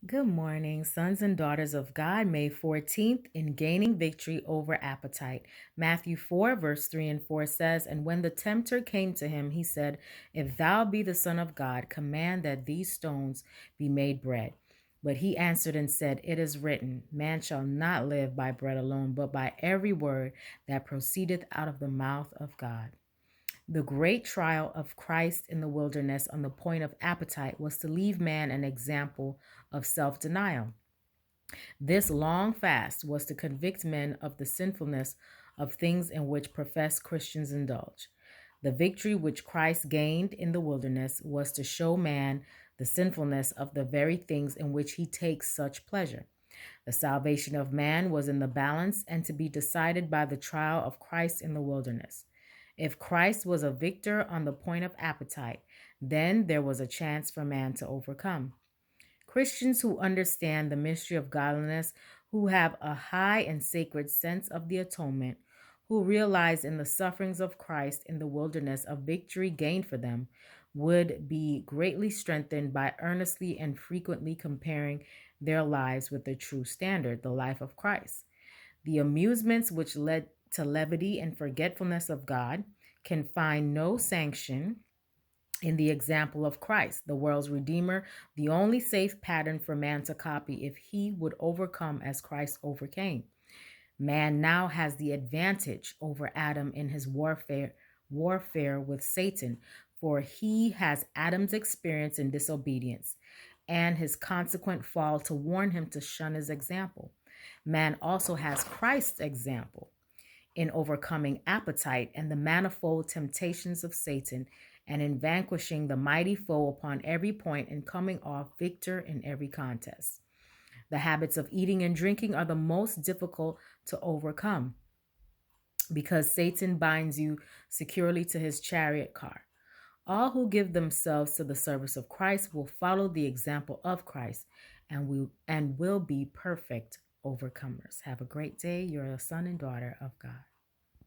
Good morning, sons and daughters of God, May 14th, in gaining victory over appetite. Matthew 4, verse 3 and 4 says, And when the tempter came to him, he said, If thou be the Son of God, command that these stones be made bread. But he answered and said, It is written, Man shall not live by bread alone, but by every word that proceedeth out of the mouth of God. The great trial of Christ in the wilderness on the point of appetite was to leave man an example of self denial. This long fast was to convict men of the sinfulness of things in which professed Christians indulge. The victory which Christ gained in the wilderness was to show man the sinfulness of the very things in which he takes such pleasure. The salvation of man was in the balance and to be decided by the trial of Christ in the wilderness. If Christ was a victor on the point of appetite, then there was a chance for man to overcome. Christians who understand the mystery of godliness, who have a high and sacred sense of the atonement, who realize in the sufferings of Christ in the wilderness a victory gained for them, would be greatly strengthened by earnestly and frequently comparing their lives with the true standard, the life of Christ. The amusements which led to levity and forgetfulness of God can find no sanction in the example of Christ, the world's Redeemer, the only safe pattern for man to copy if he would overcome as Christ overcame. Man now has the advantage over Adam in his warfare with Satan, for he has Adam's experience in disobedience and his consequent fall to warn him to shun his example. Man also has Christ's example in overcoming appetite and the manifold temptations of Satan, and in vanquishing the mighty foe upon every point and coming off victor in every contest. The habits of eating and drinking are the most difficult to overcome because Satan binds you securely to his chariot car. All who give themselves to the service of Christ will follow the example of Christ and will be perfect overcomers. Have a great day. You're a son and daughter of God.